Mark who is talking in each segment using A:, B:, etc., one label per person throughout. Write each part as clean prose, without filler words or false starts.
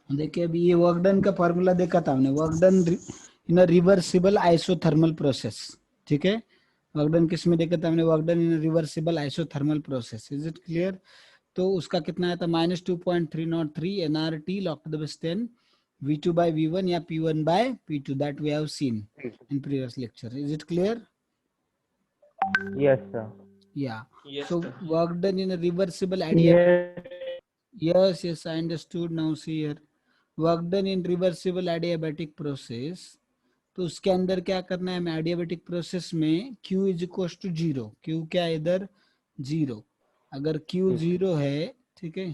A: देखिए अभी ये वर्क डन का फॉर्मूला देखा था हमने, वर्क डन इन रिवर्सिबल आइसोथर्मल प्रोसेस, ठीक है। वर्क डन किस में देखा था हमने, work done in reversible isothermal process, is it clear. तो उसका कितना आया था -2.303 nRT log to the base 10 V2 by V1 या P1 by P2, that we have seen in previous lecture. Is it clear?
B: Yes, sir.
A: Yeah.
C: Yes,
A: So
C: sir.
A: work done in a reversible adiabatic.
B: Yes.
A: Yes, I understood. Now see here, work done in reversible adiabatic process. तो उसके अंदर क्या करना है हमें, adiabatic process में Q is equal to 0, Q क्या है इधर 0, अगर Q 0 है, ठीक है,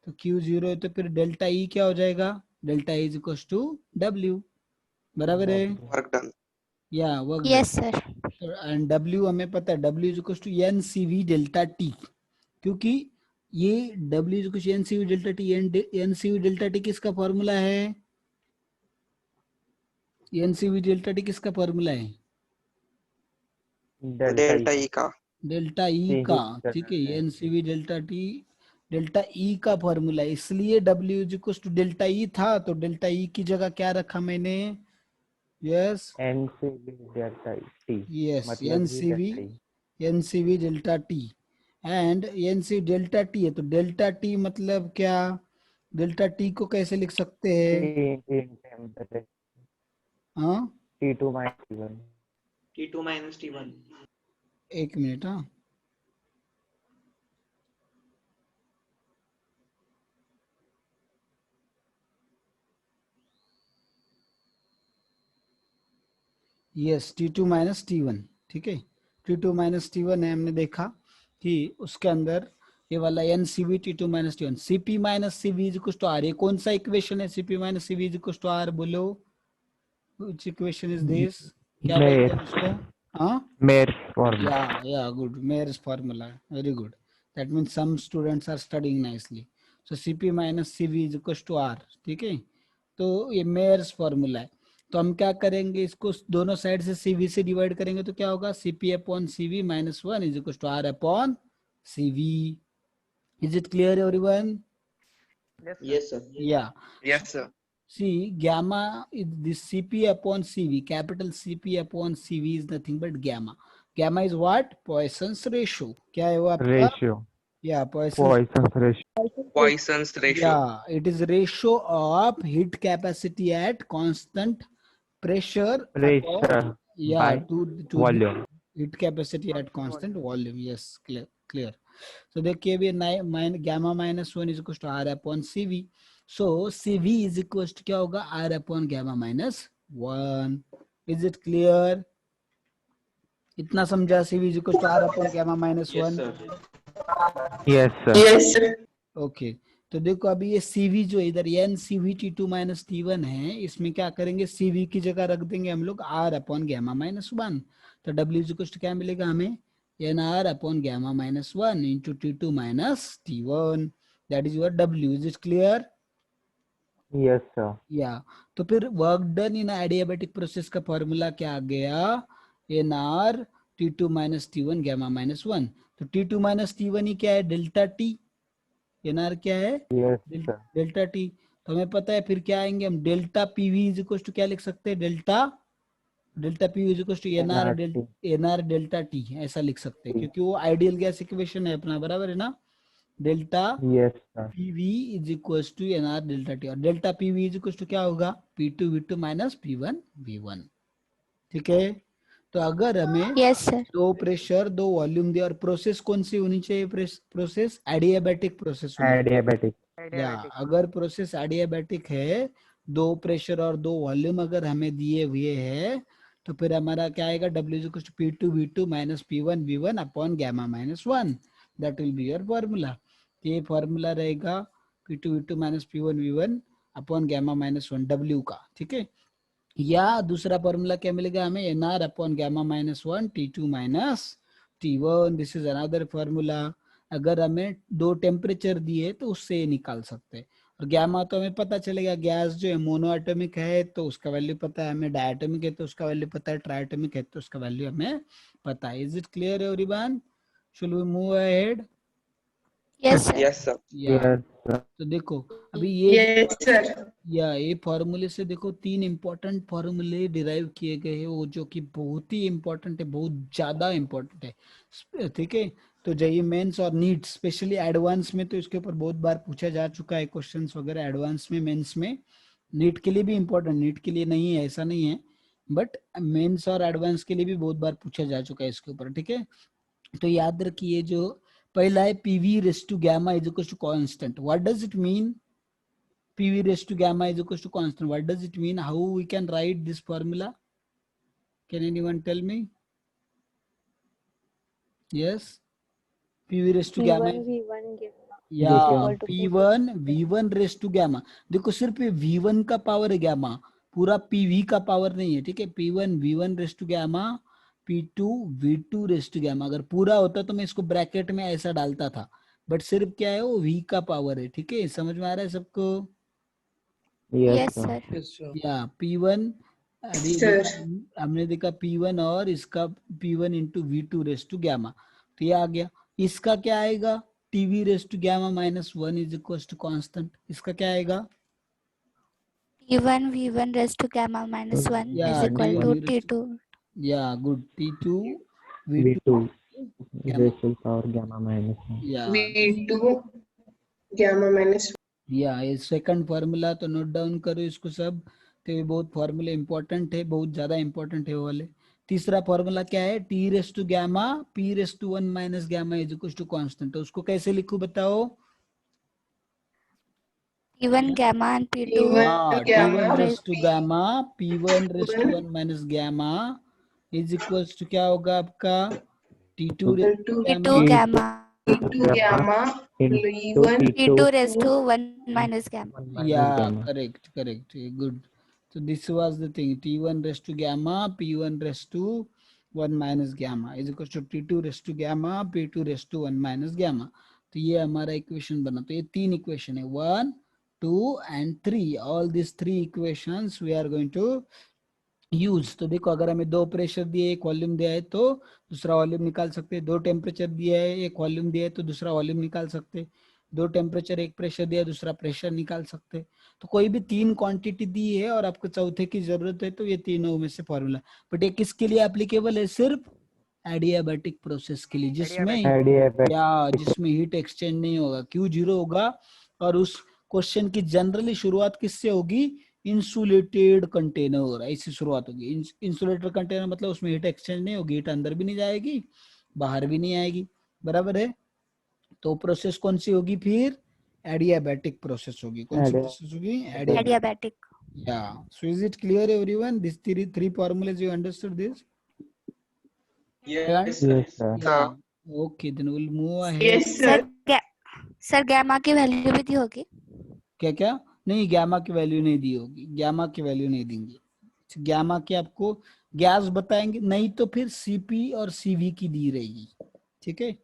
A: तो Q 0 है तो फिर डेल्टा E क्या हो जाएगा, delta E is equal to W, बराबर है,
C: Work done.
A: या वर्क डन।
D: Yes, sir.
A: तो एंड W हमें पता है, W is equal to NCV delta T, क्योंकि ये W is equal to NCV delta T, NCV delta T किसका फॉर्मूला है, NCV डेल्टा T किसका फॉर्मूला है,
C: डेल्टा ई का।
A: डेल्टा ई का, ठीक है, NCV delta T delta E का फॉर्मूला, इसलिए W is equal to delta E था, तो डेल्टा ई की जगह क्या रखा मैंने, yes
B: NCV delta T
A: yes
B: मतलब ये
A: NCV,
B: delta E.
A: NCV delta T, and NC delta T है, तो डेल्टा टी मतलब क्या, डेल्टा टी को कैसे लिख सकते हैं,
B: T
A: हाँ
B: T2 minus T1.
C: T2 minus T1.
A: एक मिनट, हाँ यस T2 माइनस T1, ठीक है, T2 माइनस T1 है, हमने देखा कि उसके अंदर ये वाला NCV T2 minus T1, CP minus CV is equal to R, ये कौन सा इक्वेशन है, CP minus CV is equal to R, बोलो व्हिच इक्वेशन इज दिस, क्या बोलते हैं उसको, हाँ
B: Mayer's formula.
A: Yeah good, Mayer's formula, very good, that means some students are studying nicely, so CP minus CV is equal to R, ठीक है, तो ये मेयर्स फार्मूला है, तो हम क्या करेंगे, इसको दोनों साइड से CV से डिवाइड करेंगे तो क्या होगा, CP upon CV minus 1 is equal to R upon CV, is it clear everyone,
C: Yes, sir.
A: या
C: Yes, sir.
A: see gamma is this CP upon CV, capital CP upon CV is nothing but gamma, gamma is what, Poisson's ratio, क्या है वो आपका,
B: Ratio.
A: या Poisson's,
B: Poisson's ratio.
C: Poisson's ratio.
A: yeah, it is ratio of heat capacity at constant pressure upon,
B: Pressure
A: yeah,
B: by
A: to the
B: volume.
A: heat capacity at constant volume, yes, clear. So देखिए अभी gamma minus 1 is equal to R upon CV, so CV is equal to क्या होगा, R upon gamma minus 1, is it clear, इतना समझा, CV is equal to R upon gamma minus 1,
B: Yes, sir.
C: Yes, sir.
A: Okay, तो देखो अभी ये CV जो इधर NCV T2 माइनस T1 है, इसमें क्या करेंगे, CV की जगह रख देंगे हम लोग R अपॉन गैमा माइनस 1, तो W इज इक्वल टू क्या मिलेगा हमें, NR upon gamma minus 1 into T2 minus T1, that is your W, is it clear,
B: Yes, sir.
A: Yeah तो फिर work done in adiabatic process का formula क्या आ गया, NR T2 minus T1 gamma minus 1, तो T2 माइनस T1 ही क्या है, delta T, NR क्या है,
B: Yes, sir.
A: डेल्टा T, तो हमें पता है फिर क्या आएंगे हम, delta PV is equal to क्या लिख सकते हैं, delta PV is equal to
B: NRT.
A: NR delta T, ऐसा लिख सकते हैं, क्योंकि वो आइडियल गैस इक्वेशन है अपना, बराबर है ना, delta
B: Yes, sir.
A: PV is equal to NR delta T, और delta PV is equal to क्या होगा, P2 V2 minus P1 V1, ठीक है, तो अगर हमें
D: Yes, sir.
A: दो प्रेशर दो वॉल्यूम दिया, और प्रोसेस कौन सी होनी चाहिए, प्रोसेस एडियाबैटिक प्रोसेस होनी चाहिए,
B: Adiabatic.
A: या अगर प्रोसेस एडियाबैटिक है, दो प्रेशर और दो वॉल्यूम अगर हमें दिए हुए हैं, तो फिर हमारा क्या आएगा, W is equal to P2 V2 minus P1 V1 upon gamma minus 1, that will be your formula, ये फॉर्मूला रहेगा P2 V2 minus P1 V1 upon gamma minus 1 W का, ठीक है, या दूसरा फॉर्मूला क्या मिलेगा हमें, NR upon gamma minus 1 T2 minus T1, this is another formula, अगर हमें दो टेम्परेचर दिए तो उससे ये निकाल सकते हैं, और गैमा तो हमें पता चलेगा, गैस जो है मोनोएटॉमिक है तो उसका वैल्यू पता है हमें, डायटोमिक है तो उसका वैल्यू पता है, ट्राइटोमिक है तो उसका वैल्यू हमें पता है, is it clear everyone, should we move ahead,
D: Yes, sir.
C: Yes, sir.
A: या
B: Yes, sir.
A: तो देखो अभी ये
E: Yes, sir.
A: या ये फॉर्मूले से देखो 3 इंपॉर्टेंट फॉर्मूले डिराइव किए गए हैं, वो जो कि बहुत ही इंपॉर्टेंट है, बहुत ज्यादा इंपॉर्टेंट है, ठीक है। तो जेईई मेंस और नीट स्पेशली एडवांस में तो इसके ऊपर बहुत बार पूछा जा चुका है क्वेश्चंस वगैरह, एडवांस में, मेंस में। नीट के लिए भी इंपॉर्टेंट, नीट के लिए नहीं है ऐसा नहीं है, बट मेंस और एडवांस के लिए भी बहुत बार पूछा जा चुका है इसके ऊपर, ठीक है। तो याद रखिए जो पहला है PV raise to gamma is equal to constant. What does it mean? PV raised to gamma is equal to constant. What does it mean? How we can write this formula? Can anyone tell me? Yes. PV raised to gamma.
D: P1 V1 gamma
A: Yeah.
D: equal to
A: P1 V1 raised to gamma. देखो सिर्फ ये V1 का power है gamma, पूरा PV का power नहीं है, ठीक है। P1 V1 raised to gamma, P2 V2 raised to gamma। अगर पूरा होता तो मैं इसको ब्रैकेट में ऐसा डालता था, बट सिर्फ क्या है वो V का पावर है, ठीक है। समझ में आ रहा है सबको?
B: Yes,
D: Yes,
B: sir.
D: sir.
A: या P1 अभी
E: Sir.
A: हमने देखा P1 और इसका P1 into V2 race to gamma, तो ये आ गया। इसका क्या आएगा? TV raise to gamma minus 1 is equal to constant. इसका क्या आएगा?
D: T1 V1 raised to gamma minus 1
A: Yeah,
D: is equal to
A: T1
D: T2.
A: या good, T2 V2
B: V2
A: gamma,
B: raised to power gamma minus 1.
A: या
E: V2 gamma minus
A: या ये second formula तो note down करो इसको सब, तो ये बहुत फार्मूले इंपॉर्टेंट है, बहुत ज्यादा इंपॉर्टेंट है वो वाले। तीसरा फार्मूला क्या है? T raise to gamma P raise to 1 minus gamma is equal to constant. तो उसको कैसे लिखूं बताओ?
D: T1 gamma and P2
A: हाँ,
E: gamma
A: T1 raise to
E: P
A: gamma P1 raise to 1 minus gamma is equal to क्या होगा आपका? T2 raise to
E: T2
A: gamma
D: T2 gamma
E: gamma
B: into
E: V1
D: T2 raised to 1 minus gamma.
B: 1 minus
A: या
B: gamma.
A: Correct correct, good. So this was the thing, T1 raised to gamma P1 raised to 1 minus gamma is equal to T2 raised to gamma P2 raised to 1 minus gamma। तो ये हमारा equation बना। तो ये 3 equation है, 1 2 and 3। All this 3 equations we are going to use. तो देखो अगर हमें 2 प्रेशर दिए, एक वॉल्यूम दिया है तो दूसरा वॉल्यूम निकाल सकते हैं। 2 टेम्परेचर दिया है, एक वॉल्यूम दिया है तो दूसरा वॉल्यूम निकाल सकते हैं। 2 टेम्परेचर एक प्रेशर दिया है, दूसरा प्रेशर निकाल सकते हैं। तो कोई भी 3 क्वांटिटी दी है और आपको चौथे की जरूरत है तो ये तीनों में से फॉर्मूला। बट ये किसके लिए एप्लीकेबल है? सिर्फ एडियाबैटिक प्रोसेस के लिए, जिसमें जिसमें हीट एक्सचेंज नहीं होगा, क्यू 0 होगा। और उस क्वेश्चन की जनरली शुरुआत किससे होगी? इंसुलेटेड कंटेनर, ऐसी शुरुआत होगी। इंसुलेटेड कंटेनर मतलब उसमें हीट एक्सचेंज नहीं होगी, हीट अंदर भी नहीं जाएगी, बाहर भी नहीं आएगी, बराबर है। तो प्रोसेस कौन सी होगी फिर? एडियाबैटिक प्रोसेस होगी। कौन सी प्रोसेस होगी?
D: Adiabatic.
A: Yeah. So is it clear everyone? These three formulas, you understood this?
C: Yes, sir.
B: Yes, sir.
A: Yeah. Okay, then we'll move ahead.
E: Yes, sir.
D: Sir gamma की value भी दी होगी?
A: क्या क्या? नहीं, gamma की वैल्यू नहीं दी होगी, गैमा की वैल्यू नहीं देंगे। गैमा की आपको गैस बताएंगे, नहीं तो फिर सीपी और सीवी की दी रहेगी, ठीक है।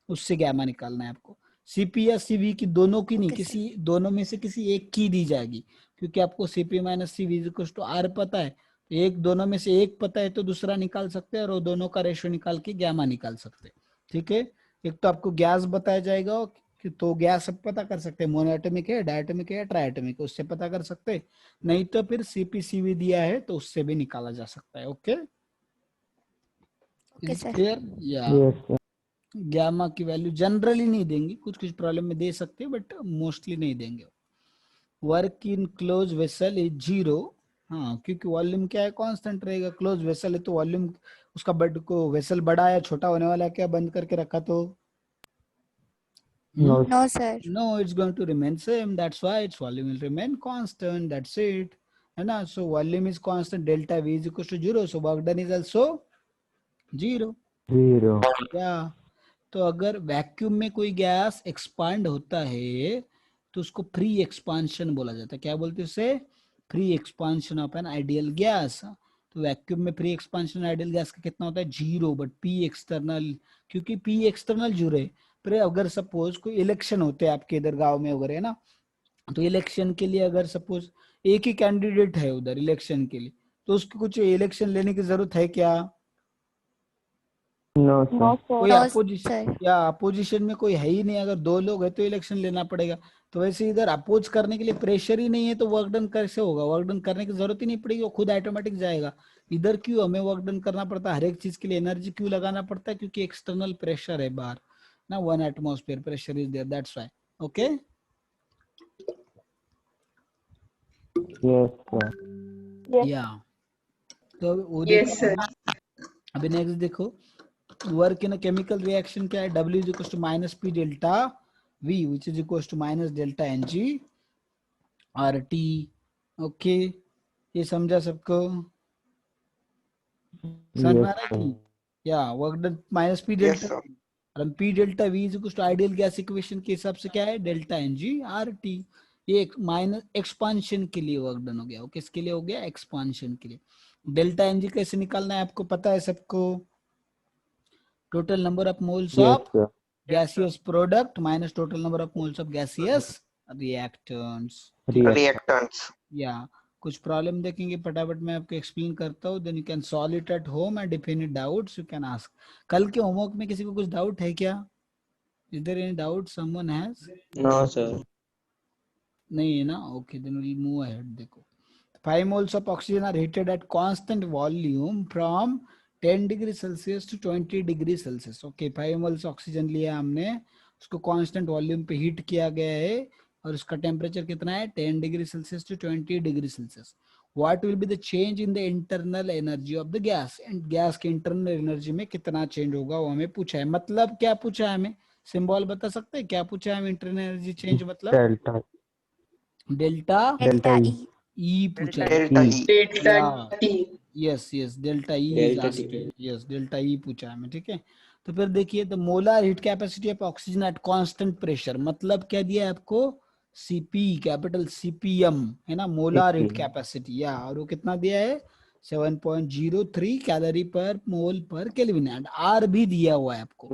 A: उससे गैमा निकालना है आपको। सीपी या सीवी की दोनों की नहीं, किसी दोनों में से किसी एक की दी जाएगी, क्योंकि आपको CP minus CV is equal to R पता है। तो एक दोनों में से एक पता है तो दूसरा निकाल सकते हैं, और वो दोनों का रेशियो निकाल के गैमा निकाल सकते हैं, ठीक है। एक तो आपको गैस बताया जाएगा, तो गैस सब पता कर सकते हैं, मोनोएटॉमिक है, डायटोमिक है, ट्राइएटॉमिक है, उससे पता कर सकते हैं। नहीं तो फिर सीपीसीवी दिया है तो उससे भी निकाला जा सकता है। Okay,
D: okay sir.
A: क्लियर? या
B: Yes, sir.
A: गैमा की वैल्यू जनरली नहीं देंगे, कुछ कुछ प्रॉब्लम में दे सकते हैं, बट मोस्टली नहीं देंगे। Work in close vessel is 0। हाँ, क्योंकि वॉल्यूम क्या है? कांस्टेंट रहेगा। क्लोज वेसल है तो वॉल्यूम उसका बड को वेसल बड़ा या छोटा होने वाला है क्या? बंद करके रखा तो
B: No,
D: No sir.
A: no, it's going to remain same. That's why its volume will remain constant. That's it. है ना? So volume is constant. Delta V is equal to 0. So work done is also 0.
B: 0.
A: Yeah. तो अगर vacuum में कोई gas expand होता है तो उसको फ्री एक्सपांशन बोला जाता है। क्या बोलते हैं उसे? Free expansion of an ideal gas. तो वैक्यूम में फ्री एक्सपांशन आइडियल गैस का कितना होता है? 0। बट पी एक्सटर्नल, क्योंकि पी एक्सटर्नल 0 है। पर अगर सपोज कोई इलेक्शन होते हैं आपके इधर गांव में वगैरह, है ना, तो इलेक्शन के लिए अगर सपोज एक ही कैंडिडेट है उधर इलेक्शन के लिए, तो उसको कुछ इलेक्शन लेने की जरूरत है क्या?
B: No sir.
A: कोई
D: No,
A: अपोजिशन
D: sir.
A: या अपोजिशन में कोई है ही नहीं, अगर दो लोग है तो इलेक्शन लेना पड़ेगा। तो वैसे इधर अपोज करने के लिए प्रेशर ही नहीं है तो वर्क डन कैसे होगा? वर्क डन करने की जरूरत ही नहीं पड़ेगी, वो खुद ऑटोमेटिक जाएगा। इधर क्यों हमें वर्क डन करना पड़ता है? हर एक चीज के लिए एनर्जी क्यों लगाना पड़ता है? क्योंकि एक्सटर्नल प्रेशर है बाहर ना, 1 atmosphere pressure is there, that's why. Okay,
B: yes sir.
A: Yeah तो वो
E: Yes,
A: देखा
E: sir.
A: हमने। अभी नेक्स्ट देखो, work in a chemical reaction क्या है? W is equal to minus P delta V which is equal to minus delta Ng RT। Okay, ये समझा सबको? समझ में आ
B: यस
A: रहा है
B: सर।
A: कि yeah work done minus P
C: Yes,
A: delta,
C: sir.
A: और हम P delta V is equal to ideal gas equation के हिसाब से क्या है? Delta Ng RT। ये एक माइनस एक्सपांशन के लिए वर्क डन हो गया। वो किसके लिए हो गया? एक्सपांशन के लिए। डेल्टा Ng कैसे निकालना है आपको पता है सबको? Total number of moles
B: yes
A: of
B: sir.
A: gaseous product minus total number of moles of gaseous reactants।
C: Reactants.
A: या कुछ प्रॉब्लम देखेंगे फटाफट मैं आपको एक्सप्लेन करता हूँ, then you can solve it at home and if any doubts you can ask. कल के होमवर्क में किसी को कुछ डाउट है क्या? Is there any doubt someone has?
C: No, sir.
A: नहीं है ना? Okay, then we move ahead. देखो, 5 moles of oxygen are heated at constant volume from 10 degree Celsius to 20 degree Celsius. Okay, 5 moles oxygen लिया हमने, उसको constant volume पे heat किया गया है और उसका टेम्परेचर कितना है? 10 degree Celsius to 20 degree Celsius. What will be the change in the internal energy of the gas? And gas की इंटरनल एनर्जी में कितना चेंज होगा वो हमें पूछा है। मतलब क्या पूछा है हमें? सिंबल बता सकते हैं क्या पूछा है हमें? इंटरनल एनर्जी चेंज मतलब
B: डेल्टा
A: डेल्टा
B: डेल्टा
D: Delta
B: ई।
D: E.
A: ई पूछा है।
C: Delta E.
E: Delta
A: या
E: T.
A: Yes yes, delta E is
C: Delta T.
A: Asked. Yes, delta E पूछा है हमें, ठीक है। तो फिर देखिए, the molar heat capacity of oxygen at constant pressure, मतलब क्या दिया है आपको? सीपी, कैपिटल सीपीएम है ना, मोलर हीट
B: CP।
A: कैपेसिटी। या और वो कितना दिया है? 7.03 कैलोरी पर मोल पर केल्विन। एंड आर भी दिया हुआ है आपको।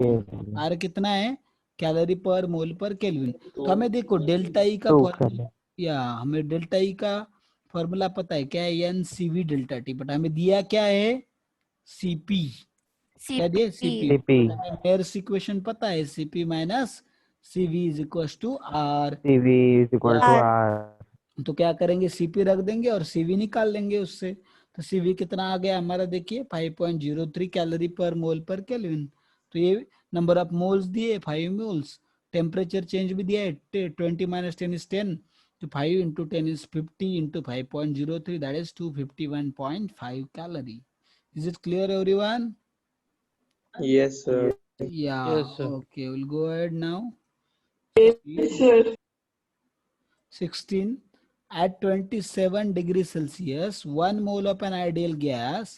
A: आर कितना है? कैलोरी पर मोल पर केल्विन। तो हमें देखो डेल्टा ई का
B: टू
A: फॉर्मूला, या हमें डेल्टा ई का फॉर्मूला पता है क्या है? N C V delta T, but हमें दिया क्या है? सीपी। क्या दिया? सीपी।
D: CP.
B: CP।
A: हमें मेयर्स इक्वेशन पता है, CP minus CV is equal to R.
B: CV is equal to
D: R.
B: R।
A: तो क्या करेंगे? सीपी रख देंगे और सीवी निकाल लेंगे उससे। तो सीवी कितना आ गया हमारा? देखिए 5.03 कैलोरी पर मोल पर केल्विन। तो ये नंबर ऑफ मोल्स दिए 5 मोल्स, टेम्परेचर चेंज भी दिया है 20 माइनस 10 इज 10, तो 5 into 10 is 50 into 5.03, that is 251.5 calorie. Is it clear everyone?
C: Yes, sir.
A: Yeah.
C: Yes, sir.
A: Okay, we'll go ahead now.
E: Yes, sir.
A: 16. At 27 degrees Celsius, 1 mole of an ideal gas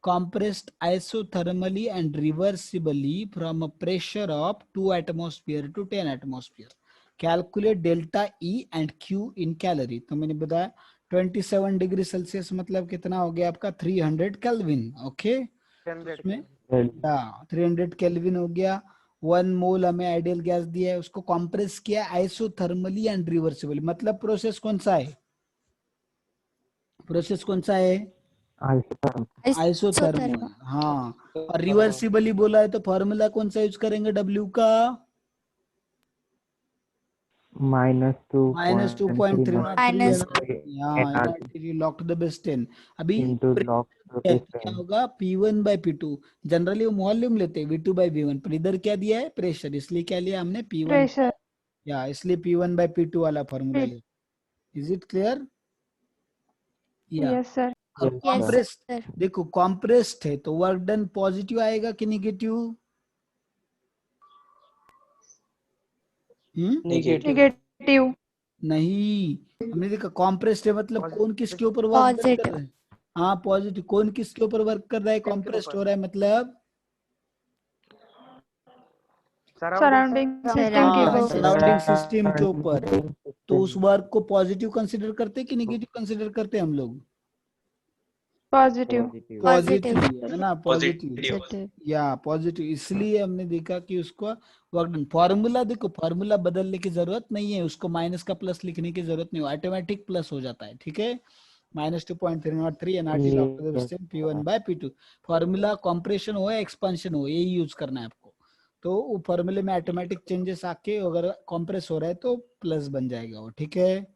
A: compressed isothermally and reversibly from a pressure of 2 atmosphere to 10 atmosphere. Calculate delta E and Q in calorie. तो मैंने बताया 27 degree Celsius मतलब कितना हो गया आपका? 300 kelvin. Okay, उसमें 300 kelvin हो गया। 1 मोल हमें आइडियल गैस दिया है, उसको कंप्रेस किया आइसोथर्मली एंड रिवर्सिबली। मतलब प्रोसेस कौन सा है? प्रोसेस कौन सा है? आइसोथर्मल।
D: Isothermal.
A: हाँ, और रिवर्सिबली बोला है तो फॉर्मूला कौन सा यूज करेंगे डब्ल्यू का? -2.3
D: Minus.
A: Log to the base 10। अभी
B: into log to
A: क्या
B: this
A: क्या
B: 10
A: होगा? P1 by P2। जनरली वो वॉल्यूम लेते हैं V2 by V1, पर इधर क्या दिया है? प्रेशर, इसलिए क्या लिया हमने? P1।
F: प्रेशर।
A: या इसलिए P1 by P2 वाला फॉर्मूला लिया। Is it clear? या
F: यस सर।
A: अब
B: Yes,
D: Yes,
A: कॉम्प्रेस्ड,
D: sir.
A: देखो कॉम्प्रेस्ड है तो वर्क डन पॉजिटिव आएगा कि निगेटिव?
C: Negative.
F: नेगेटिव।
A: नहीं, हमने देखा कॉम्प्रेस्ड है मतलब कौन किसके ऊपर वर्क डन कर
D: Positive.
A: रहा है? हाँ पॉजिटिव। कौन किसके ऊपर वर्क कर रहा है? कॉम्प्रेस्ड हो रहा है मतलब
F: सराउंडिंग सिस्टम के
A: हाँ,
F: ऊपर।
A: सराउंडिंग सिस्टम के ऊपर। तो उस वर्क को पॉजिटिव कंसीडर करते हैं कि नेगेटिव कंसीडर करते हैं हम लोग?
F: पॉजिटिव।
A: Positive
D: Positive.
A: है ना, पॉजिटिव।
D: Positive.
A: या पॉजिटिव, इसलिए हमने देखा कि उसको वर्क डन। फॉर्मूला देखो, फॉर्मूला बदलने की जरूरत नहीं है, उसको माइनस का प्लस लिखने की जरूरत नहीं, ऑटोमेटिक प्लस हो जाता है, ठीक है। minus 2.303 nRT log to the distance P1 by P2। Formula compression हो या एक्सपांशन हो, यही यूज करना है आपको। तो वो फॉर्मूले में ऑटोमेटिक चेंजेस आके अगर कंप्रेस हो रहा है तो प्लस बन जाएगा वो, ठीक है।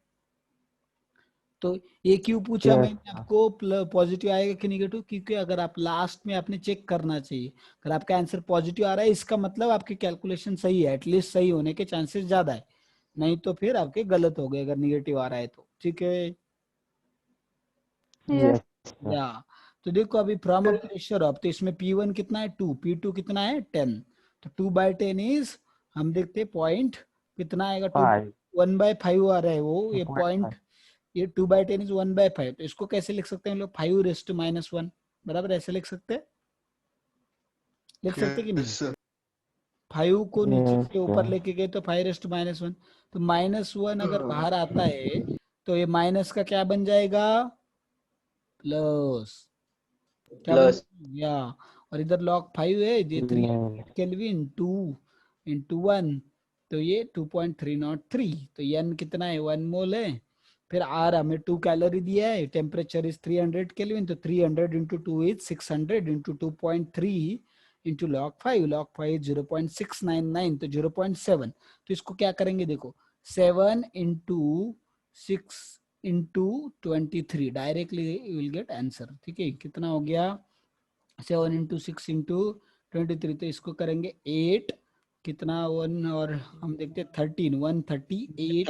A: तो ये क्यों पूछा
B: Yes,
A: मैंने आपको पॉजिटिव आएगा कि नेगेटिव, क्योंकि अगर आप लास्ट में आपने चेक करना चाहिए, अगर आपका आंसर पॉजिटिव आ रहा है इसका मतलब आपकी कैलकुलेशन सही है, एटलीस्ट सही होने के चांसेस ज्यादा है, नहीं तो फिर आपके गलत हो गए अगर निगेटिव आ रहा है तो, ठीक है।
F: Yes.
B: sir.
A: या तो देखो अभी फ्रॉम अ प्रेशर ऑफ, तो इसमें P1 कितना है 2, P2 कितना है 10, तो 2/10 इज, हम देखते हैं पॉइंट कितना आएगा,
B: 5.
A: 1/5 आ रहा है वो, ये
B: 2.5.
A: पॉइंट, ये 2/10 इज 1/5, तो इसको कैसे लिख सकते हैं हम लोग, 5⁻⁻1 बराबर, ऐसे लिख सकते हैं, लिख सकते कि नहीं। 5 को नीचे
B: Yes,
A: से ऊपर
B: sir.
A: लेके गए तो 5⁻1, तो -1 अगर बाहर आता है तो ये माइनस का क्या बन जाएगा, प्लस, क्या बन,
C: प्लस
A: या, और इधर log 5 है, ये 3
B: No.
A: केल्विन 2 into 1, तो ये 2.303, तो n कितना है 1 मोल है, फिर R हमें 2 कैलोरी दिया है, टेम्परेचर इज 300 केल्विन, तो 300 into 2 is 600 into 2.3 into log 5 is 0.699, तो 0.7, तो इसको क्या करेंगे देखो, 7 into 6 into 23, directly you will get answer, ठीक है। कितना हो गया, 7 into 6 into 23, तो इसको करेंगे 8, कितना 1, और हम देखते 13, 138,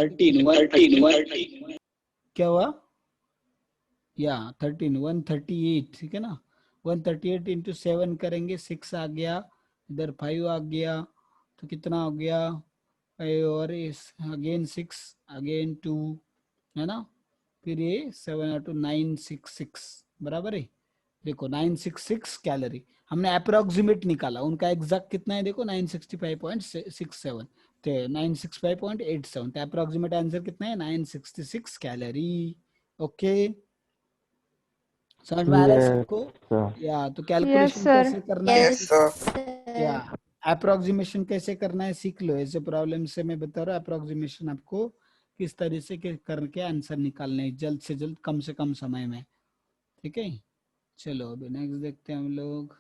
A: क्या हुआ, या 13, 138, ठीक है ना, 138 into 7 करेंगे, 6 आ गया, इधर 5 आ गया, तो कितना हो गया, और इस अगेन 6 अगेन 2, है ना, फिर ये 7 और 2 966 बराबर है, देखो 966 कैलोरी, हमने अप्रोक्सीमेट निकाला, उनका एग्जैक्ट कितना है देखो 965.67, तो 965.87, तो अप्रोक्सीमेट आंसर कितना है 966 कैलोरी, ओके, समझ में आ रहा है
B: Yes,
A: सबको,
B: sir.
A: या तो
F: Yes,
A: कैलकुलेशन
F: sir.
A: कैसे करना है,
D: Yes,
A: या
D: sir.
A: अप्रोक्सीमेशन कैसे करना है सीख लो, ऐसे प्रॉब्लम से मैं बता रहा हूँ अप्रोक्सीमेशन आपको किस तरह से करके आंसर निकालने हैं जल्द से जल्द, कम से कम समय में, ठीक है। चलो अभी नेक्स्ट देखते हैं हम लोग,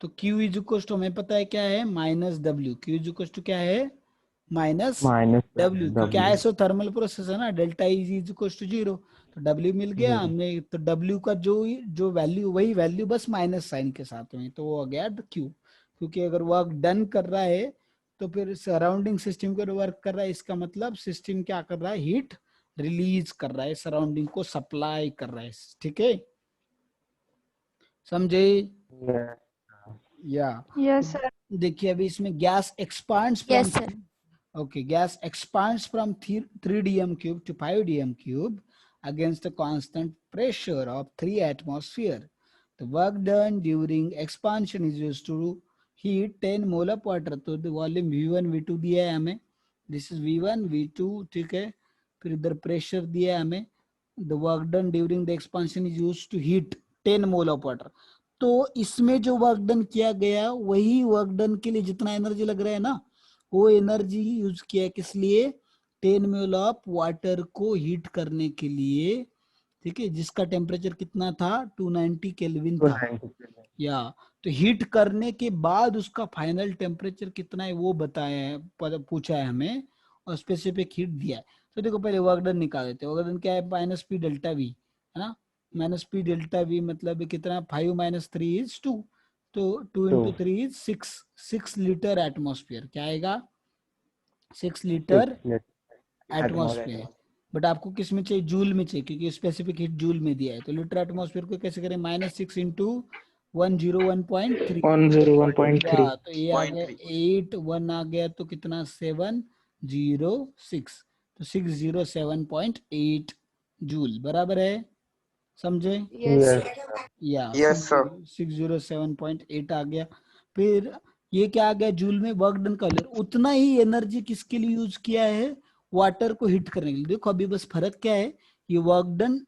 A: तो Q इज इक्वल टू हमें पता है क्या है -W, Q is equal to क्या है
B: Minus
A: -W, क्योंकि
B: W.
A: आइसोथर्मल प्रोसेस है ना, डेल्टा इज इक्वल टू 0, तो W मिल गया
B: Zero.
A: हमें, तो W का जो वैल्यू, वही वैल्यू बस माइनस साइन के साथ में, तो वो हो गया Q, क्योंकि अगर वर्क डन कर रहा है तो फिर सराउंडिंग सिस्टम को वर्क कर रहा है, इसका मतलब सिस्टम क्या कर रहा है, हीट रिलीज कर रहा है, सराउंडिंग को सप्लाई कर रहा है, ठीक है, समझे,
B: Yes.
A: या
F: Yes, sir.
A: देखिए अभी इसमें gas expands
D: Yes,
A: from,
D: sir.
A: okay, gas expands from 3 dm cube to 5 dm cube against a constant pressure of 3 atmosphere. The work done during expansion is used to heat 10 mole of water, तो the volume V1 V2 दिया है हमें, this is V1 V2, ठीक है, फिर इधर pressure दिया है हमें, the work done during the expansion is used to heat 10 mole of water, तो इसमें जो वर्क डन किया गया वही वर्क डन के लिए जितना एनर्जी लग रहा है ना, वो एनर्जी यूज किया किस लिए, 10 मोल ऑफ वाटर को हीट करने के लिए, ठीक है, जिसका टेम्परेचर कितना था 290 केल्विन था,
B: 290.
A: या तो हीट करने के बाद उसका फाइनल टेम्परेचर कितना है वो बताया है, पूछा है हमें, और स्पेसिफिक हीट दिया है, तो देखो पहले वर्क डन निकाल देते हैं, वर्क डन क्या है -P डेल्टा V, है ना, -P डेल्टा V मतलब कितना, 5 - 3 इज 2, तो 2 into 3 इज 6 लीटर एटमॉस्फेयर, क्या आएगा 6 लीटर एटमॉस्फेयर, बट आपको किस में चाहिए, जूल में चाहिए, क्योंकि स्पेसिफिक हीट जूल में दिया है, तो लीटर एटमॉस्फेयर को कैसे करें, -6 into 101.3,
C: 101.3
A: तो ये आ गया 8, 1 आ गया तो कितना 706, तो 607.8 जूल बराबर है, समझे,
D: Yes,
B: Yes.
D: sir.
A: या
C: Yes, sir.
A: 607.8 आ गया, फिर ये क्या आ गया जूल में, वर्क डन का वैल्यू, उतना ही एनर्जी किसके लिए यूज किया है, वाटर को हीट करने के लिए, देखो अभी बस फर्क क्या है, ये वर्क डन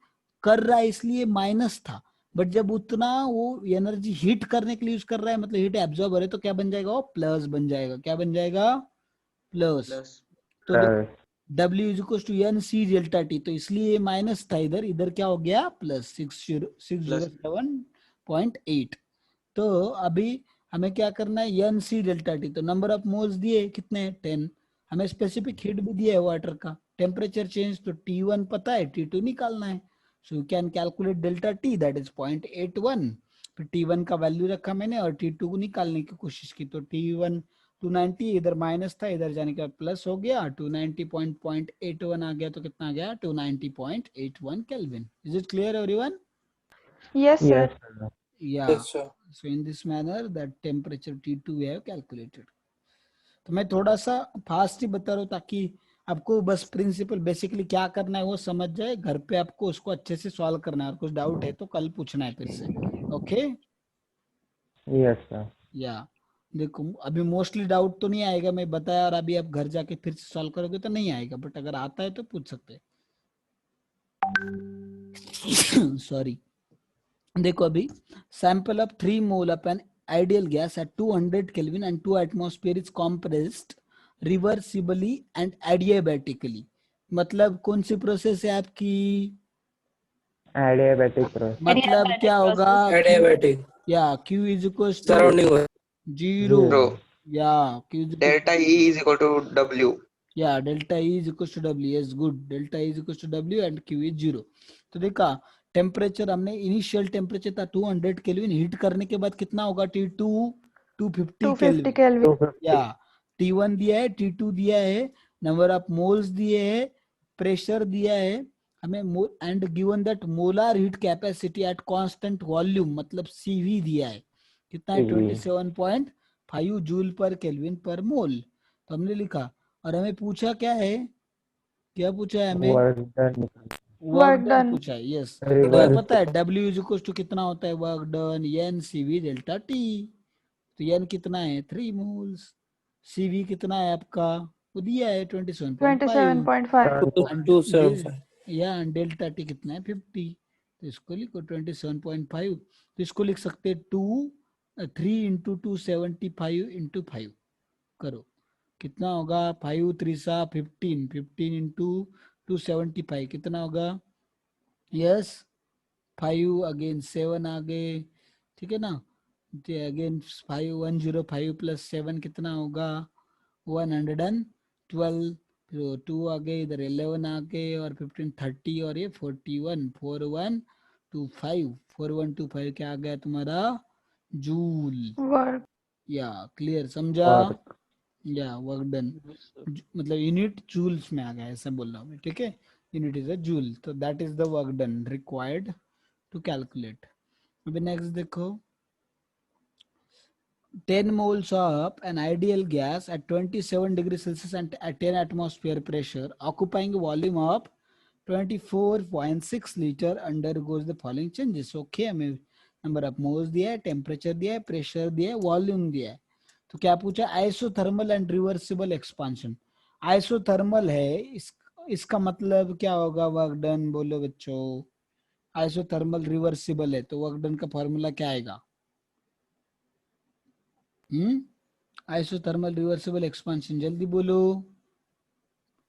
A: कर रहा है इसलिए माइनस था, बट जब उतना वो एनर्जी हीट करने के लिए यूज कर रहा है, मतलब हीट एब्जॉर्ब हो रहा है, तो क्या बन जाएगा वो प्लस बन जाएगा, क्या बन जाएगा प्लस,
C: प्लस
A: तो देखो W is equal to N C delta T, तो इसलिए ये माइनस था, इधर इधर क्या हो गया प्लस 607.8। तो अभी हमें क्या करना है, एन सी डेल्टा टी, तो नंबर ऑफ मोल्स दिए कितने 10, हमें स्पेसिफिक हीट भी दिया है वाटर का, टेम्परेचर चेंज तो T1 पता है, T2 निकालना है, so you can calculate delta T that is 0.81। फिर T1 का वैल्यू रखा मैंने और T2 को निकालने की कोशिश की, तो T1 290, इधर माइनस था, इधर जाने के बाद प्लस हो गया, 290.81 आ गया, तो कितना आ गया 290.81 kelvin. Is it clear everyone?
F: Yes, sir.
B: Yes, sir.
A: Yeah.
G: Yes, sir.
A: So in this manner that temperature T2 we have calculated. तो मैं थोड़ा सा फास्ट ही बता रहा हूँ ताकि आपको बस प्रिंसिपल बेसिकली क्या करना है वो समझ जाए, घर पे आपको उसको अच्छे से सॉल्व करना है, और कुछ डाउट है तो कल पूछना है फिर से। Okay
B: Yes, sir.
A: या देखो अभी मोस्टली डाउट तो नहीं आएगा, मैं बताया, और अभी आप घर जाके फिर से सॉल्व करोगे तो नहीं आएगा, बट अगर आता है तो पूछ सकते हैं। सॉरी, देखो अभी sample of 3 mole of an ideal gas at 200 kelvin and 2 atmosphere is compressed reversibly and adiabatically. मतलब कौन सी प्रोसेस है आपकी,
B: Adiabatic process.
A: मतलब क्या होगा,
G: Adiabatic.
A: या Q is equal to
G: Surrounding was
A: 0,
C: Zero.
A: या Q is equal
C: Delta E is equal to W.
A: या delta E is equal to W, yes good, delta E is equal to W and Q is 0। तो देखा temperature हमने initial temperature था 200 kelvin, heat करने के बाद कितना होगा T2 250
F: 250
A: केल्विन,
F: Kelvin.
B: 250.
A: या T1 दिया है, T2 दिया है, नंबर ऑफ मोल्स दिए है, प्रेशर दिया है हमें, and given that molar heat capacity at constant volume मतलब CV दिया है, कितना है
B: CV.
A: 27.5 जूल पर केल्विन पर मोल। तो हमने लिखा, और हमें पूछा क्या है, क्या पूछा है हमें,
B: Work done.
A: Work
F: Work
A: done
F: done.
A: पूछा है, यस। तो
B: Reverse.
A: पता है W इज इक्वल टू कितना होता है, work done an CV delta T, तो एन कितना है 3 मोल्स, CV कितना है आपका वो दिया है 27.5,
F: 27.5.
G: 275.
A: या डेल्टा टी कितना है 50, तो इसको लिखो 27.5, तो इसको लिख सकते हैं 3 इंटू 275 इंटू 5 करो, कितना होगा 5 3 सा 15, 15 इंटू 275 कितना होगा, यस 5 अगेन 7 आ गए, ठीक है ना, अगेन 5 105 प्लस 7 कितना होगा 112, फिर 2 आ गए, इधर 11 आ गए, और 15 30, और ये 41 4125 क्या आ गया तुम्हारा जूल।
F: Work.
A: या क्लियर, समझा,
B: Work.
A: या वर्क डन, मतलब यूनिट जूल्स में आ गया, ऐसा बोल रहा हूँ मैं, ठीक है, यूनिट इज अ जूल, तो that is the work done required to calculate. अभी नेक्स्ट देखो, 10 moles of an ideal gas at 27 degrees Celsius and at 10 atmosphere pressure occupying a volume of 24.6 liter undergoes the following changes। Okay, हमें number of moles दिया है, temperature दिया है, pressure दिया है, volume दिया है, तो क्या पूछा, isothermal and reversible expansion. Isothermal है, इसका मतलब क्या होगा, वर्क डन बोलो बच्चों, आइसोथर्मल रिवर्सिबल है तो वर्क डन का फॉर्मूला क्या आएगा, आइसोथर्मल रिवर्सिबल एक्सपांशन, जल्दी बोलो,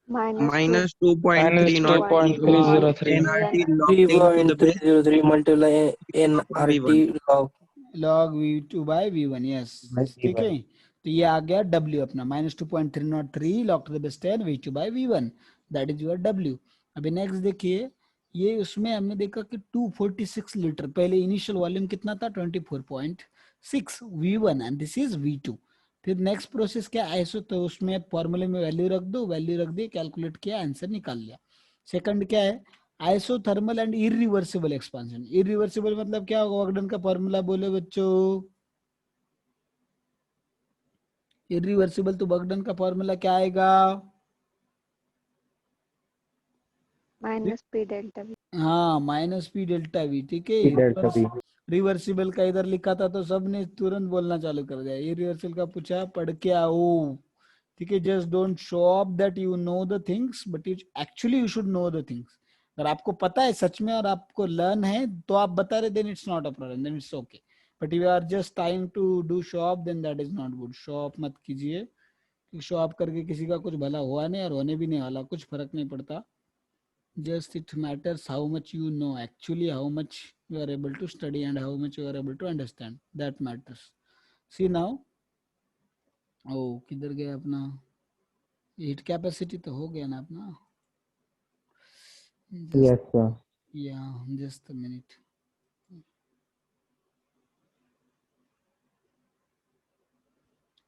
C: Minus
B: Minus
C: 2.303 nRT logged into the base
G: 3.303 multiply
C: V1.
G: nRT log.
A: log V2 by V1, yes ठीक है, तो ये आ गया W अपना -2.303 log to the base 10 V2 by V1, that is your W। अभी next देखिए, ये उसमें हमने देखा कि 246 लीटर, पहले इनिशियल वॉल्यूम कितना था 24.6 V1 and this is V2। फिर नेक्स्ट प्रोसेस क्या आइसो, तो उसमें फॉर्मूले में वैल्यू रख दो, वैल्यू रख दी, कैलकुलेट किया, आंसर निकाल लिया। सेकंड क्या है, isothermal and irreversible expansion. Irreversible मतलब क्या होगा, वर्क डन का फॉर्मूला बोले बच्चों, इरिवर्सिबल तो वर्क डन का फॉर्मूला क्या आएगा,
H: -P delta V।
A: हाँ -P डेल्टा V, ठीक
B: P delta V.
A: है। रिवर्सिबल का इधर लिखा था तो सबने तुरंत बोलना चालू कर दिया, इरिवर्सिबल का पूछा पढ़ के आओ, ठीक है, just don't show off that you know the things, but you actually you should know the things. अगर आपको पता है सच में और आपको लर्न है तो आप बता रहे, then it's not a problem, then it's okay, but you are just trying to do show off, then that is not good, show off मत कीजिए, कि शो ऑफ करके किसी का कुछ भला हुआ नहीं और होने भी नहीं वाला, कुछ फर्क नहीं पड़ता. Just it matters how much you know, actually how much you are able to study and how much you are able to understand. That matters. See now. Oh, किधर गया अपना हीट कैपेसिटी? तो हो गया ना अपना.
B: Yes, sir.
A: Yeah, just a minute.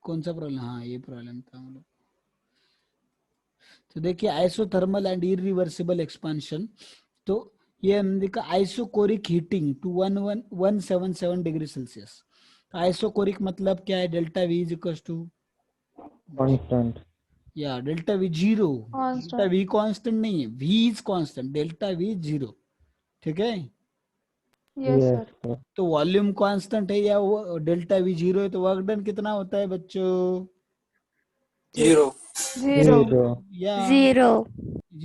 A: कौन सा प्रॉब्लम? हाँ, ये प्रॉब्लम था हम लोग. तो देखिए आइसोथर्मल एंड इरिवर्सिबल एक्सपांशन. तो ये हमने देखा isochoric heating to 177 degree Celsius. तो आइसोकोरिक मतलब क्या है? Delta V is equal to
B: Constant.
A: या delta V zero.
F: Constant.
A: Delta V constant नहीं है, V is constant, delta V zero. ठीक है.
F: Yes,
B: Yes,
F: sir.
B: sir.
A: तो वॉल्यूम कांस्टेंट है या वो डेल्टा वी जीरो है, तो वर्क डन कितना होता है बच्चों?
G: 0.
F: 0.
B: 0
A: या
D: 0.
A: जीरो.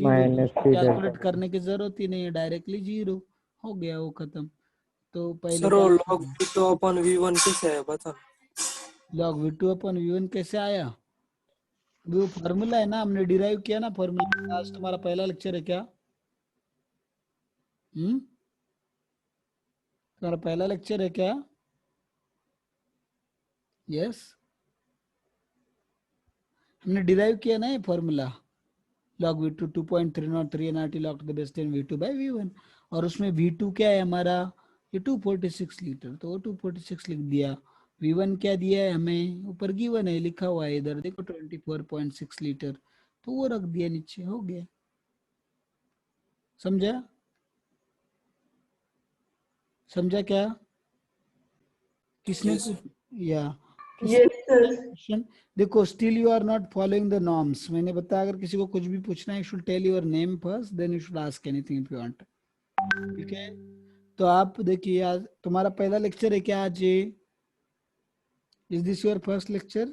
B: minus 3
A: calculate
B: delta.
A: करने की जरूरत ही नहीं है, डायरेक्टली जीरो हो गया, वो खत्म. तो पहले
G: सर वो log V2 upon V1 कैसे है बता.
A: लॉग V2 अपन V1 कैसे आया? अभी वो फॉर्मूला है ना, हमने डिराइव किया ना फॉर्मूला. आज तुम्हारा पहला लेक्चर है क्या? तुम्हारा पहला लेक्चर है क्या? यस. हमने डिराइव किया ना ये formula. log V2 2.303 nRT log to the base 10 V2 by V1. और उसमें V2 क्या है हमारा? ये 246 लीटर. तो वो 246 लिख दिया. V1 क्या दिया है हमें? ऊपर गिवन है, लिखा हुआ है इधर देखो 24.6 लीटर. तो वो रख दिया नीचे, हो गया. समझा? समझा क्या? किसने
G: Yes, sir.
A: या
E: Yes, sir.
A: देखो still you are not following the norms. मैंने बताया अगर किसी को कुछ भी पूछना है, you should tell your name first, then you should ask anything if you want. ठीक है. तो आप देखिए आज तुम्हारा पहला लेक्चर है क्या आज? Is this your first lecture?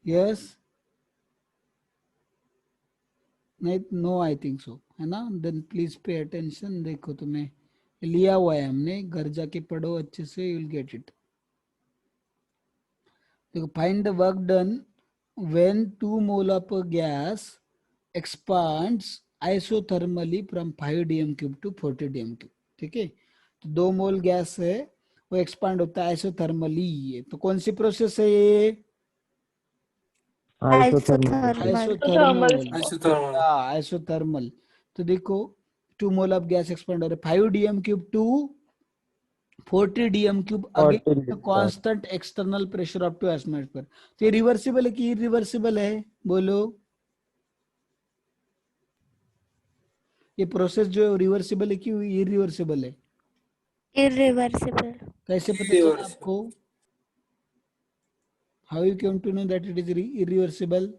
A: Yes. नहीं, नो आई थिंक सो, है ना. Then please pay attention. देखो तुम्हें लिया हुआ है हमने, घर जाके पढ़ो अच्छे से, यू विल गेट इट. देखो find the work done when 2 mole of gas expands isothermally from 5 dm cube to 40 dm cube. ठीक है. तो 2 मोल गैस है, वो एक्सपांड होता है आइसोथर्मली. तो कौन सी प्रोसेस है ये?
B: Isothermal.
A: आइसोथर्मल. आइसोथर्मल. तो देखो 2 मोल ऑफ गैस एक्सपांड हो रहा है 5 dm cube to 40 dm cube
B: 40
A: again
B: liter.
A: Constant external pressure up to atmosphere. तो ये रिवर्सिबल है कि इरिवर्सिबल है? बोलो. ये प्रोसेस जो है रिवर्सिबल है कि इरिवर्सिबल है?
D: Irreversible.
A: कैसे पता चला आपको? How you came to know that it is irreversible?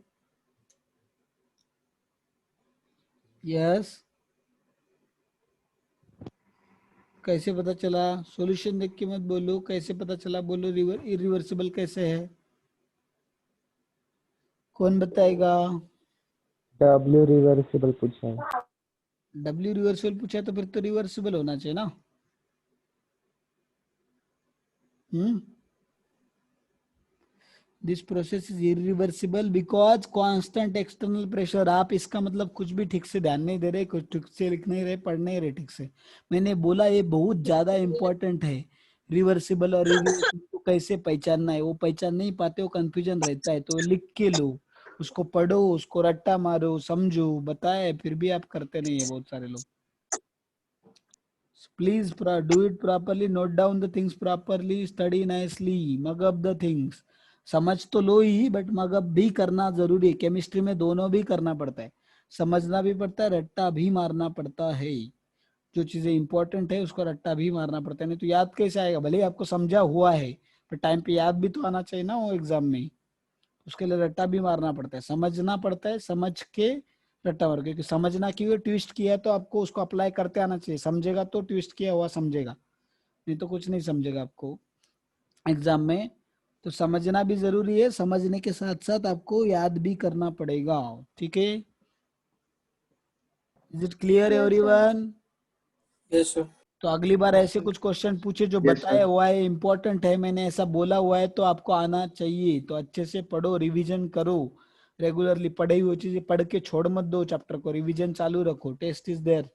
A: Yes. कैसे पता चला? सॉल्यूशन देख के मत बोलो, कैसे पता चला बोलो. इरिवर्सिबल कैसे है? कौन बताएगा?
B: W reversible पूछा है.
A: W रिवर्सिबल पूछा है तो फिर तो रिवर्सिबल होना चाहिए ना. This process is irreversible because constant external pressure. आप इसका मतलब कुछ भी ठीक से ध्यान नहीं दे रहे, कुछ ठीक से लिख नहीं रहे, पढ़ नहीं रहे ठीक से. मैंने बोला ये बहुत ज्यादा इंपॉर्टेंट है. रिवर्सिबल और इरिवर्सिबल को कैसे पहचानना है, वो पहचान नहीं पाते, वो कंफ्यूजन रहता है. तो लिख के लो, उसको पढ़ो, उसको रट्टा मारो, समझो, बताए, फिर भी आप करते नहीं है बहुत सारे लोग. Please do it properly, note down the things properly, study nicely, mug up the things. समझ तो लो ही, बट मग अप भी करना जरूरी है. केमिस्ट्री में दोनों भी करना पड़ता है, समझना भी पड़ता है, रट्टा भी मारना पड़ता है. जो चीजें इंपॉर्टेंट है उसको रट्टा भी मारना पड़ता है, नहीं तो याद कैसे आएगा? भले ही आपको समझा हुआ है, पर टाइम पे याद भी तो आना चाहिए ना वो एग्जाम में. उसके लिए रट्टा भी मारना पड़ता है, समझना पड़ता है, समझ के रट्टा मार. क्योंकि समझना क्यों ट्विस्ट किया तो आपको उसको अप्लाई करते आना चाहिए. समझेगा तो ट्विस्ट किया हुआ समझेगा, नहीं तो कुछ नहीं समझेगा आपको एग्जाम में. तो समझना भी जरूरी है, समझने के साथ साथ आपको याद भी करना पड़ेगा. ठीक है. Is it clear everyone?
G: Yes, sir.
A: तो अगली बार ऐसे कुछ क्वेश्चन पूछे जो बताया हुआ है, इम्पोर्टेंट है, मैंने ऐसा बोला हुआ है तो आपको आना चाहिए। तो अच्छे से पढ़ो, रिवीजन करो, रेगुलरली पढ़ी हुई चीजें पढ़ के छोड़ मत दो, चैप्टर को रिवीजन चालू रखो। टेस्ट इज देयर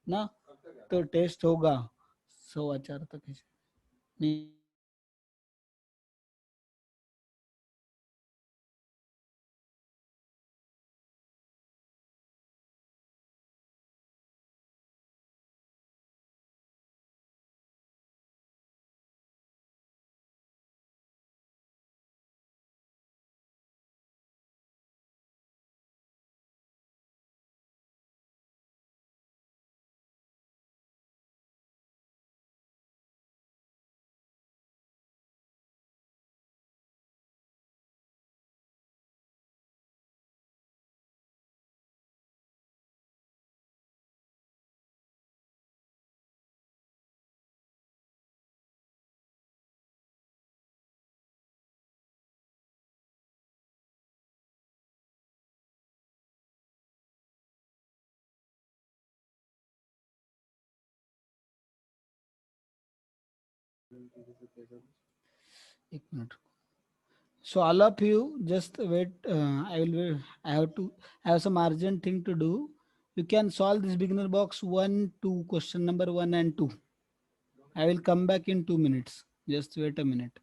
A: ना, तो टेस्ट होगा 4:15 तक नहीं। एक minute. So all of you just wait. I have some urgent thing to do. You can solve this beginner box 1, 2, question number 1 and 2. I will come back in 2 minutes. Just wait a minute.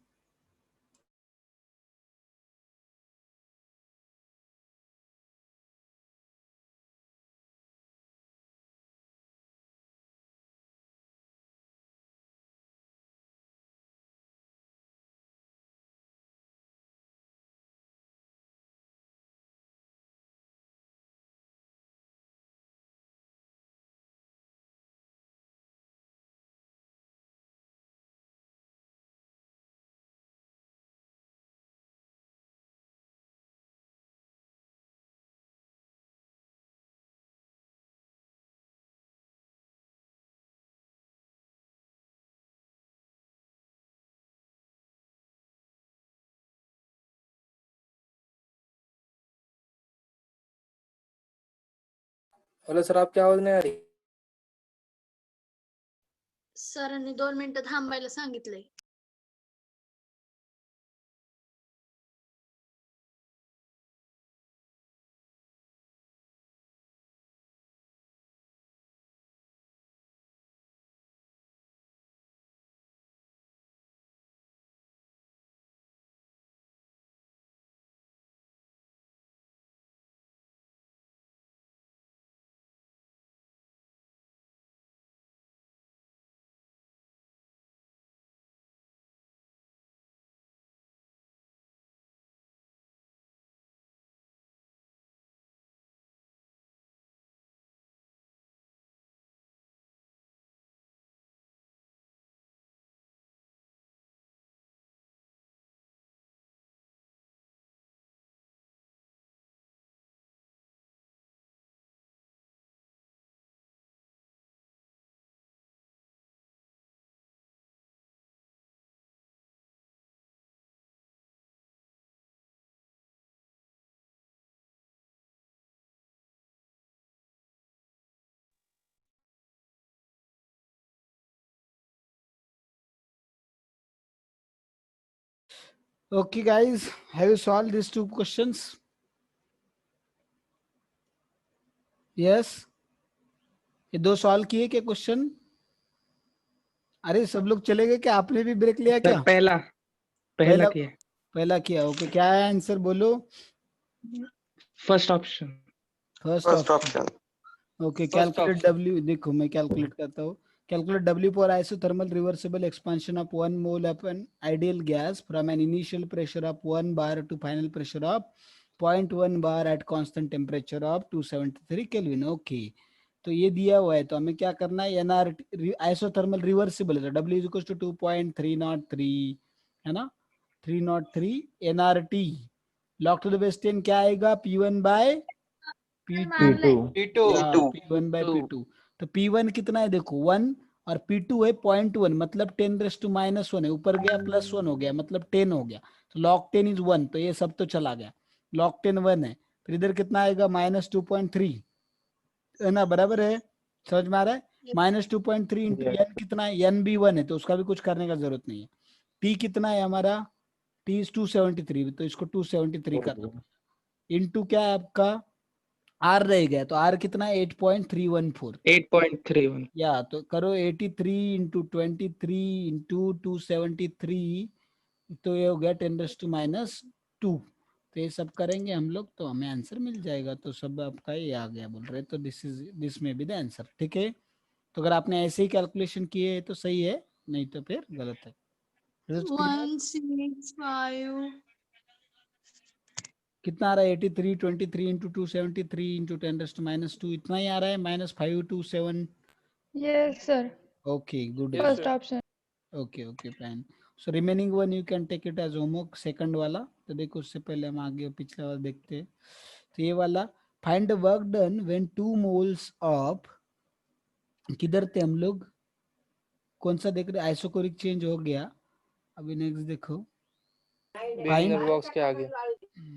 G: Hello sir, आपकी आवाज नाही आ रही.
E: सरांनी 2 मिनिटं थांबायला सांगितलंय.
A: Okay, guys, have you solved these 2 questions? Yes. ये 2 solve किए क्या क्वेश्चन? अरे सब लोग चले गए क्या? आपने भी ब्रेक लिया क्या?
C: सर पहला
A: पहला
C: किया.
A: पहला किया। ओके, क्या है आंसर बोलो?
C: First option.
A: First option. Okay, calculate W, देखो मैं कैलकुलेट करता हूँ। Calculate W for isothermal reversible expansion of 1 mole of an ideal gas from an initial pressure of 1 bar to final pressure of 0.1 bar at constant temperature of 273 Kelvin. Okay, तो ये दिया हुआ है, तो हमें क्या करना है? NRT आइसोथर्मल रिवर्सिबल है, W इज इक्वल टू 2.303 है ना, 303 NRT। Log to the base 10 क्या आएगा? P1 bye P2। P1 bye P2। तो P1 कितना है देखो 1, और P2 है 0.1, मतलब 10⁻⁻1 है, ऊपर गया +1 हो गया, मतलब 10 हो गया। तो log 10 इज 1, तो ये सब तो चला गया, log 10 1 है। फिर इधर कितना आएगा? -2.3 है ना, बराबर है? समझ में आ रहा है? -2.3 इंटू एन कितना है, एन भी 1 है तो उसका भी कुछ करने का जरूरत नहीं है। टी कितना है हमारा, टी इज 273, तो इसको 273 कर दो, इंटू क्या है आपका आर रह गया, तो आर कितना है 8.314,
C: 8.31.
A: या तो करो 83 इंटू 23 इंटू 273, तो ये हो गया 10⁻²। तो ये सब करेंगे हम लोग तो हमें आंसर मिल जाएगा। तो सब आपका ये आ गया बोल रहे, तो दिस में बी द आंसर। ठीक है, तो अगर आपने ऐसे ही कैलकुलेशन किए तो सही है, नहीं तो फिर गलत है। Is it clear?
E: 165
A: कितना आ रहा है 83 23 इंटू 273 इंटू 10⁻², इतना ही आ रहा है -527।
F: Yes, sir.
A: Okay good,
C: Yes,
F: First
C: sir.
F: option.
A: Okay okay fine. So remaining one you can take it as homework, second वाला। तो देखो उससे पहले हम आगे पिछला वाला देखते हैं। तो ये वाला, find the work done when 2 moles of, किधर थे हम लोग, कौन सा देख रहे, आइसोकोरिक चेंज हो गया। अभी नेक्स्ट देखो,
G: बिगिनर बॉक्स के आगे।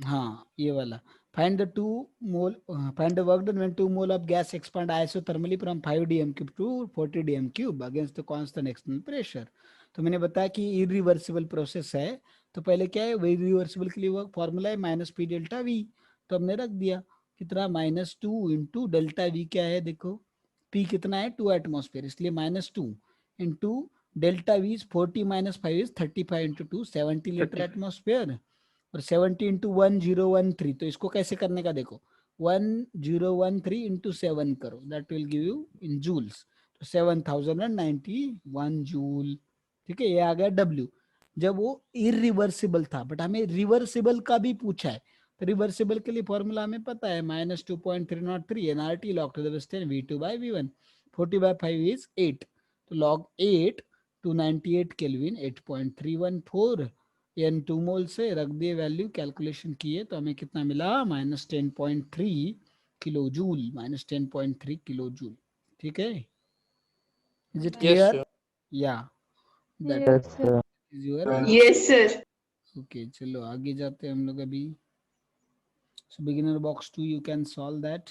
A: हाँ ये वाला, find the 2 mole, find the work done when 2 mole of gas expand isothermally from 5 dm cube two 40 dm cube against the constant external pressure. तो मैंने बताया कि इरिवर्सिबल प्रोसेस है, तो पहले क्या है, इरिवर्सिबल के लिए वर्क फॉर्मूला है -p डेल्टा v, तो हमने रख दिया कितना -2 इंटू डेल्टा v क्या है, देखो p कितना है 2 एटमॉस्फेयर, इसलिए -2 into delta v is 40 - 5 is 35 into 2 70 litre
C: 35.
A: Atmosphere, और 70 इंटू 1013, तो इसको कैसे करने का देखो, 1013 इंटू 7 करो, that will give you in joules, तो 7091 जूल। ठीक है, ये आ गया W। जब वो इरिवर्सिबल था, बट हमें रिवर्सिबल का भी पूछा है, तो रिवर्सिबल के लिए फॉर्मूला हमें पता है -2.303 nRT log to the base 10 V2 by V1, 40/5 is 8, तो log 8 298 केल्विन 8.314, एन 2 मोल से रख दिए वैल्यू, कैलकुलेशन किए तो हमें कितना मिला -10.3 किलो जूल, -10.3 किलो जूल। ठीक है, is it
G: Yes,
A: clear?
G: sir.
A: या that
F: Yes, sir.
A: Is your,
E: yes sir.
A: Okay चलो आगे जाते हैं हम लोग अभी। So beginner box 2 you can solve that.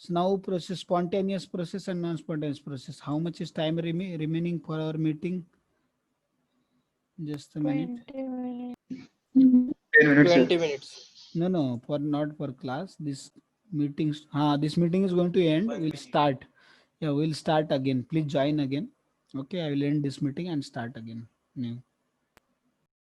A: So now process, spontaneous process and non-spontaneous process. How much is time remaining for our meeting? Just a minute.
F: 20 minutes.
G: 20 minutes.
A: No, for not for class. This meetings, this meeting is going to end. We'll start. Yeah, we'll start again. Please join again. Okay, I will end this meeting and start again. New.